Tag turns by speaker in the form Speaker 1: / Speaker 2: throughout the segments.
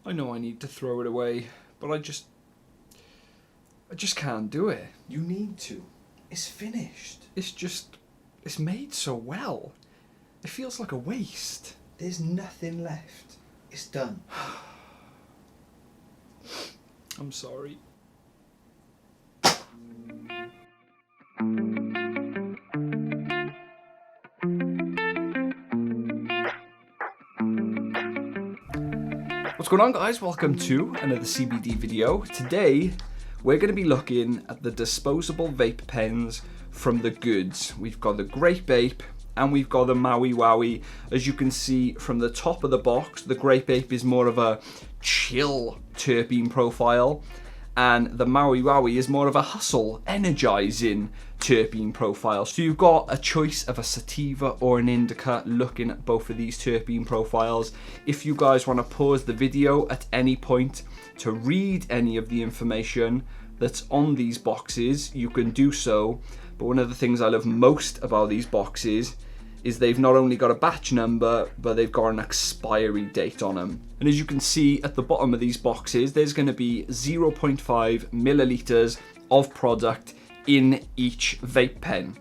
Speaker 1: I know I need to throw it away, but I just can't do it.
Speaker 2: You need to. It's finished.
Speaker 1: It's made so well. It feels like a waste.
Speaker 2: There's nothing left. It's done.
Speaker 1: I'm sorry. What's going on, guys? Welcome to another CBD video. Today we're going to be looking at the disposable vape pens from TheGoods. We've got the Grape and we've got the Maui wowie. As you can see from the top of the box, the Grape is more of a chill terpene profile, and the Maui wowie is more of a hustle, energizing terpene profile. So you've got a choice of a sativa or an indica looking at both of these terpene profiles. If you guys want to pause the video at any point to read any of the information that's on these boxes, you can do so. But one of the things I love most about these boxes is they've not only got a batch number, but they've got an expiry date on them. And as you can see at the bottom of these boxes, there's going to be 0.5 milliliters of product in each vape pen.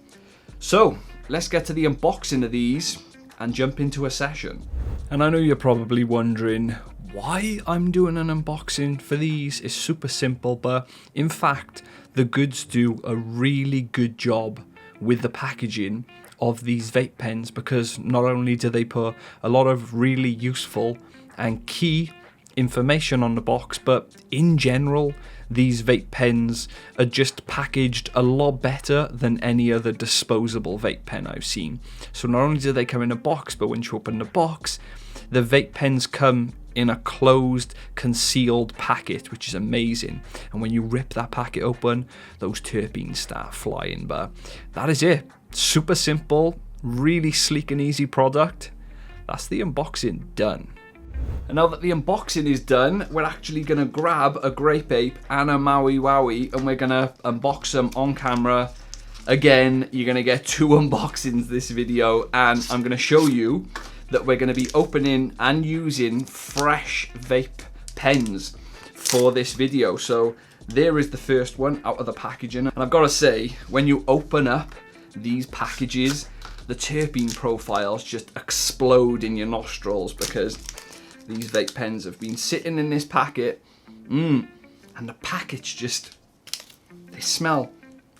Speaker 1: So let's get to the unboxing of these and jump into a session. And I know you're probably wondering why I'm doing an unboxing for these. It's super simple, but in fact, TheGoods do a really good job with the packaging of these vape pens, because not only do they put a lot of really useful and key information on the box, but in general, these vape pens are just packaged a lot better than any other disposable vape pen I've seen. So not only do they come in a box, but when you open the box, the vape pens come in a closed, concealed packet, which is amazing. And when you rip that packet open, those terpenes start flying. But that is it. Super simple, really sleek and easy product. That's the unboxing done. And now that the unboxing is done, we're actually going to grab a Grape and a Maui wowie, and we're going to unbox them on camera. Again, you're going to get two unboxings this video, and I'm going to show you that we're going to be opening and using fresh vape pens for this video. So there is the first one out of the packaging, and I've got to say, when you open up these packages, the terpene profiles just explode in your nostrils, because these vape pens have been sitting in this packet, and the packets just, they smell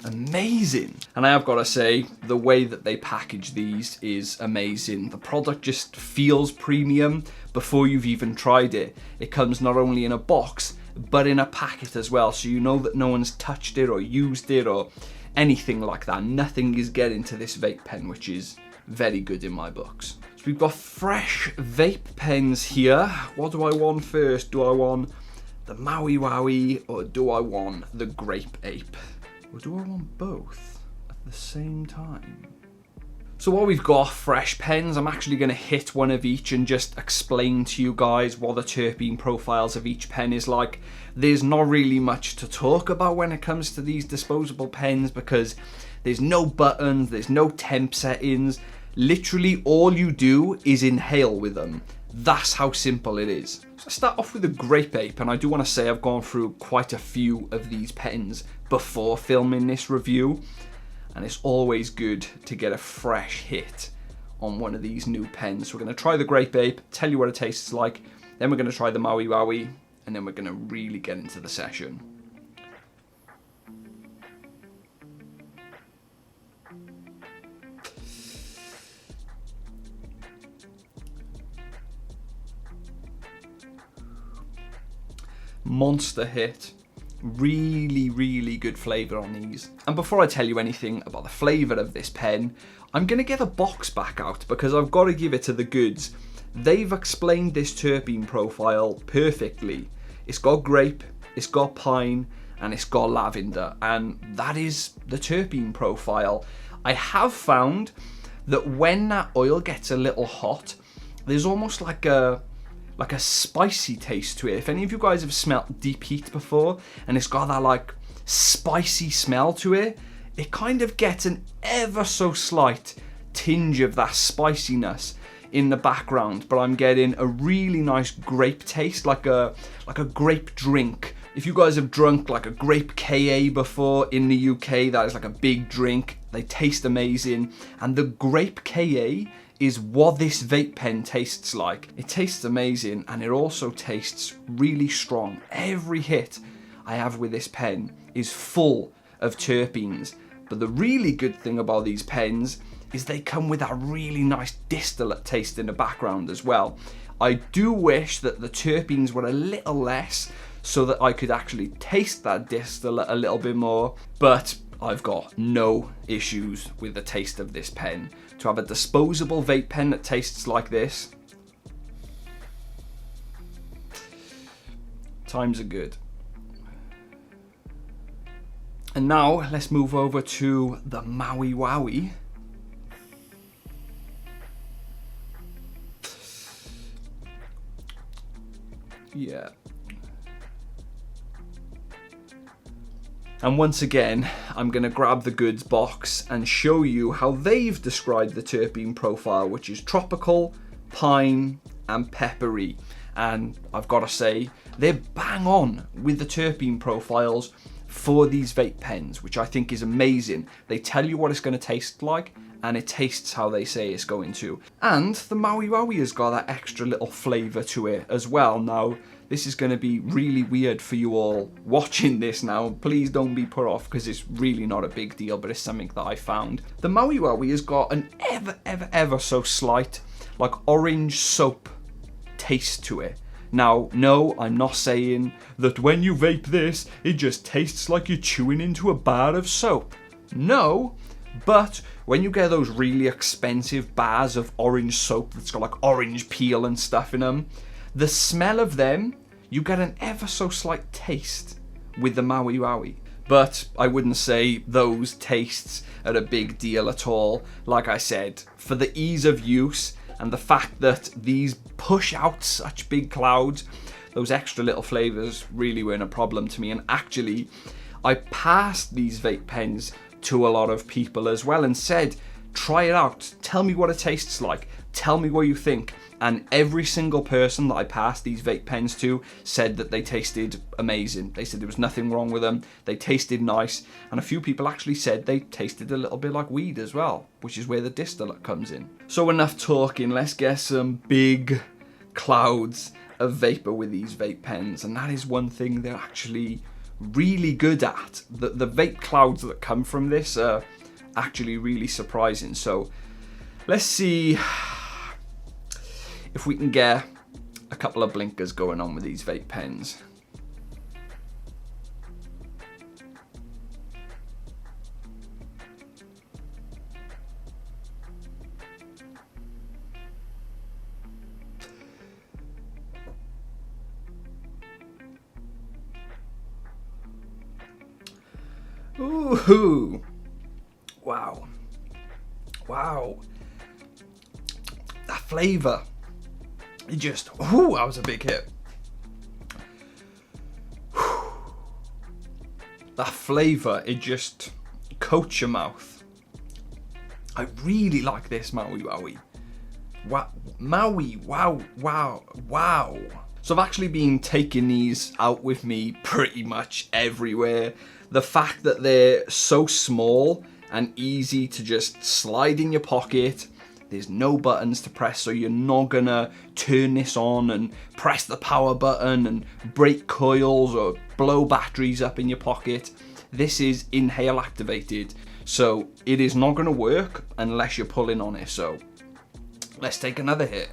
Speaker 1: amazing. And I have got to say, the way that they package these is amazing. The product just feels premium before you've even tried it. It comes not only in a box, but in a packet as well, so you know that no one's touched it or used it or anything like that. Nothing is getting to this vape pen, which is very good in my books. So we've got fresh vape pens here. What do I want first? Do I want the Maui wowie, or do I want the Grape? Or do I want both at the same time? So while we've got fresh pens, I'm actually going to hit one of each and just explain to you guys what the terpene profiles of each pen is like. There's not really much to talk about when it comes to these disposable pens, because there's no buttons, there's no temp settings. Literally all you do is inhale with them. That's how simple it is. So I start off with the Grape, and I do want to say I've gone through quite a few of these pens before filming this review, and it's always good to get a fresh hit on one of these new pens. So we're going to try the Grape, tell you what it tastes like, then we're going to try the Maui wowie, and then we're going to really get into the session. Monster hit. Really good flavour on these. And before I tell you anything about the flavour of this pen, I'm going to get the box back out, because I've got to give it to TheGoods. They've explained this terpene profile perfectly. It's got grape, it's got pine, and it's got lavender, and that is the terpene profile. I have found that when that oil gets a little hot, there's almost like a spicy taste to it. If any of you guys have smelt deep heat before, and it's got that like spicy smell to it, it kind of gets an ever so slight tinge of that spiciness in the background, but I'm getting a really nice grape taste, like a grape drink. If you guys have drunk like a grape KA before in the UK, that is like a big drink. They taste amazing, and the grape KA is what this vape pen tastes like. It tastes amazing, and it also tastes really strong. Every hit I have with this pen is full of terpenes, but the really good thing about these pens is they come with a really nice distillate taste in the background as well. I do wish that the terpenes were a little less so that I could actually taste that distillate a little bit more, but I've got no issues with the taste of this pen. To have a disposable vape pen that tastes like this, times are good. And now let's move over to the Maui Wowie. Yeah. And once again, I'm going to grab the Goods box and show you how they've described the terpene profile, which is tropical, pine, and peppery. And I've got to say, they're bang on with the terpene profiles for these vape pens, which I think is amazing. They tell you what it's going to taste like, and it tastes how they say it's going to. And the Maui Wowie has got that extra little flavour to it as well. Now, this is going to be really weird for you all watching this now. Please don't be put off, because it's really not a big deal, but it's something that I found. The Maui Wowie has got an ever so slight, like orange soap taste to it. Now, no, I'm not saying that when you vape this, it just tastes like you're chewing into a bar of soap. No, but when you get those really expensive bars of orange soap that's got like orange peel and stuff in them, the smell of them, you get an ever so slight taste with the Maui Wowie. But I wouldn't say those tastes are a big deal at all. Like I said, for the ease of use and the fact that these push out such big clouds, those extra little flavours really weren't a problem to me. And actually, I passed these vape pens to a lot of people as well and said, try it out, tell me what it tastes like, tell me what you think. And every single person that I passed these vape pens to said that they tasted amazing. They said there was nothing wrong with them, they tasted nice, and a few people actually said they tasted a little bit like weed as well, which is where the distillate comes in. So enough talking, let's get some big clouds of vapor with these vape pens, and that is one thing they're actually really good at. The vape clouds that come from this are actually really surprising. So let's see if we can get a couple of blinkers going on with these vape pens. Ooh, wow, wow, that flavour, it just, ooh, that was a big hit. That flavour, it just coats your mouth. I really like this Maui Wowie. Wow, Maui, wow, wow, wow. So I've actually been taking these out with me pretty much everywhere. The fact that they're so small and easy to just slide in your pocket, there's no buttons to press, so you're not gonna turn this on and press the power button and break coils or blow batteries up in your pocket. This is inhale activated, so it is not gonna work unless you're pulling on it. So let's take another hit.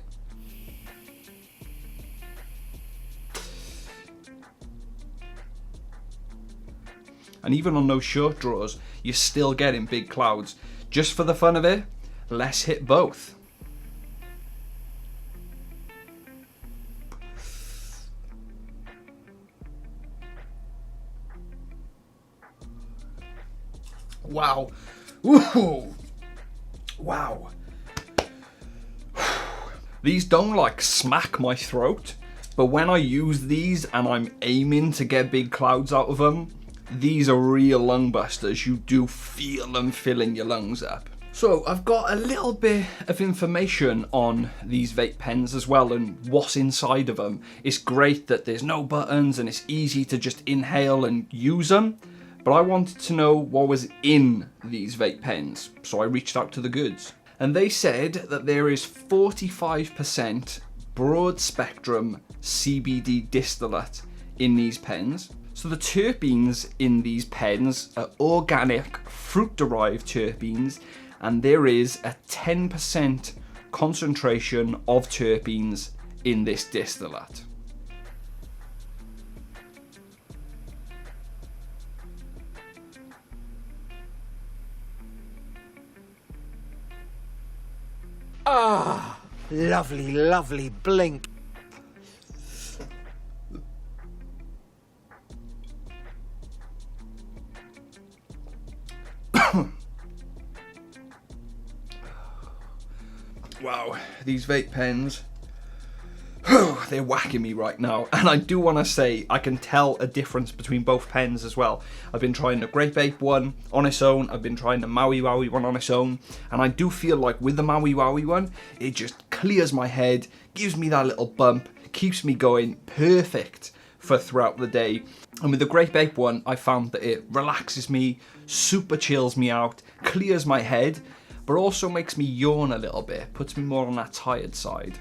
Speaker 1: And even on those short draws, you're still getting big clouds. Just for the fun of it, let's hit both. Wow. Ooh. Wow. These don't like smack my throat, but when I use these and I'm aiming to get big clouds out of them, these are real lung busters. You do feel them filling your lungs up. So I've got a little bit of information on these vape pens as well and what's inside of them. It's great that there's no buttons and it's easy to just inhale and use them. But I wanted to know what was in these vape pens, so I reached out to TheGoods. And they said that there is 45% broad spectrum CBD distillate in these pens. So the terpenes in these pens are organic fruit derived terpenes, and there is a 10% concentration of terpenes in this distillate.
Speaker 3: Ah, lovely, lovely blink.
Speaker 1: Wow, these vape pens, they're whacking me right now. And I do want to say, I can tell a difference between both pens as well. I've been trying the Grape one on its own, I've been trying the Maui wowie one on its own, and I do feel like with the Maui wowie one, it just clears my head, gives me that little bump, keeps me going, perfect for throughout the day. And with the Grape one, I found that it relaxes me, super chills me out, clears my head, but also makes me yawn a little bit, puts me more on that tired side.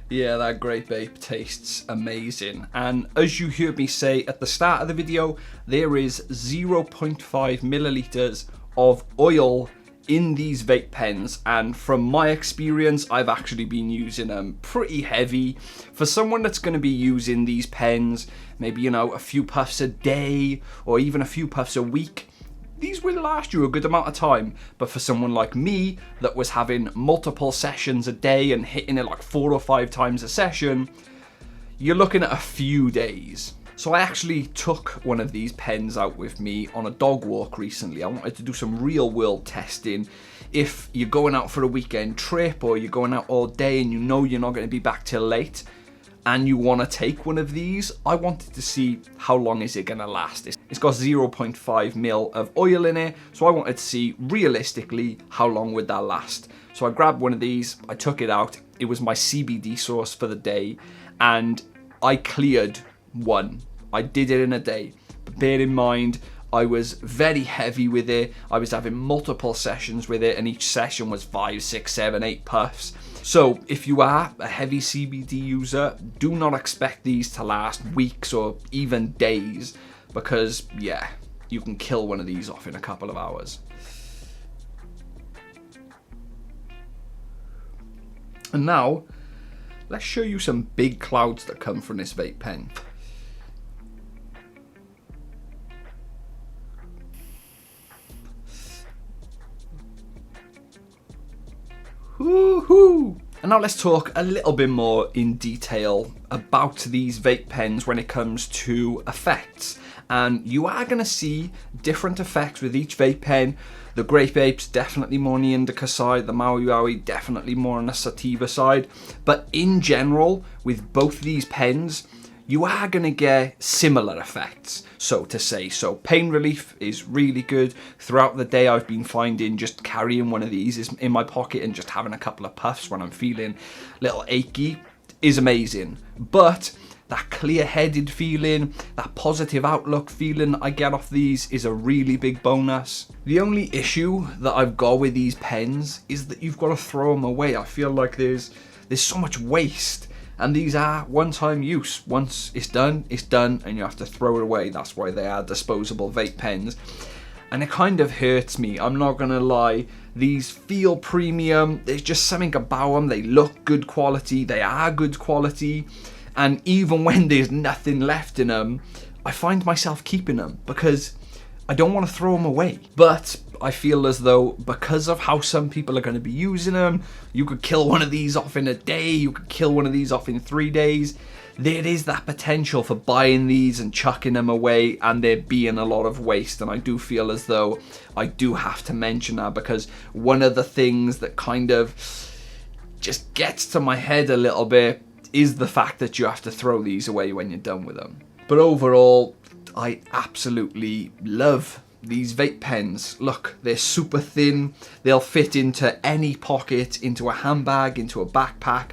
Speaker 1: Yeah, that Grape tastes amazing. And as you heard me say at the start of the video, there is 0.5 milliliters of oil in these vape pens, and from my experience, I've actually been using them pretty heavy. For someone that's going to be using these pens, maybe, you know, a few puffs a day or even a few puffs a week, these will last you a good amount of time. But for someone like me that was having multiple sessions a day and hitting it like 4 or 5 times a session, you're looking at a few days. So I actually took one of these pens out with me on a dog walk recently. I wanted to do some real world testing. If you're going out for a weekend trip or you're going out all day and you know you're not going to be back till late and you want to take one of these, I wanted to see how long is it going to last. It's got 0.5 mil of oil in it, so I wanted to see realistically how long would that last. So I grabbed one of these, I took it out, it was my CBD source for the day, and I cleared one. I did it in a day, but bear in mind, I was very heavy with it. I was having multiple sessions with it, and each session was 5, 6, 7, 8 puffs. So if you are a heavy CBD user, do not expect these to last weeks or even days, because yeah, you can kill one of these off in a couple of hours. And now, let's show you some big clouds that come from this vape pen. Woohoo! And now let's talk a little bit more in detail about these vape pens when it comes to effects. And you are going to see different effects with each vape pen. The Grape's definitely more on the indica side, the Maui wowie definitely more on the sativa side. But in general, with both these pens, you are going to get similar effects, so to say. So pain relief is really good. Throughout the day, I've been finding just carrying one of these is in my pocket and just having a couple of puffs when I'm feeling a little achy is amazing. But that clear-headed feeling, that positive outlook feeling I get off these is a really big bonus. The only issue that I've got with these pens is that you've got to throw them away. I feel like there's so much waste. And these are one-time use. Once it's done, and you have to throw it away. That's why they are disposable vape pens. And it kind of hurts me, I'm not gonna lie. These feel premium, there's just something about them. They look good quality, they are good quality. And even when there's nothing left in them, I find myself keeping them because I don't want to throw them away. But I feel as though because of how some people are going to be using them, you could kill one of these off in a day, you could kill one of these off in 3 days. There is that potential for buying these and chucking them away and there being a lot of waste. And I do feel as though I do have to mention that because one of the things that kind of just gets to my head a little bit is the fact that you have to throw these away when you're done with them. But overall, I absolutely love these vape pens. Look, they're super thin. They'll fit into any pocket, into a handbag, into a backpack.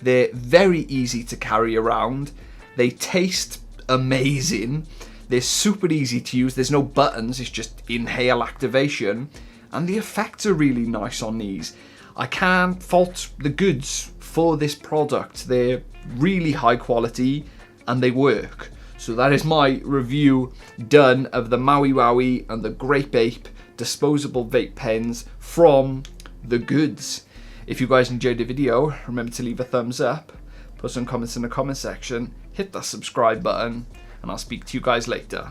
Speaker 1: They're very easy to carry around. They taste amazing. They're super easy to use. There's no buttons, it's just inhale activation. And the effects are really nice on these. I can't fault TheGoods for this product. They're really high quality and they work. So that is my review done of the Maui Wowie and the Grape disposable vape pens from TheGoods. If you guys enjoyed the video, remember to leave a thumbs up, put some comments in the comment section, hit that subscribe button, and I'll speak to you guys later.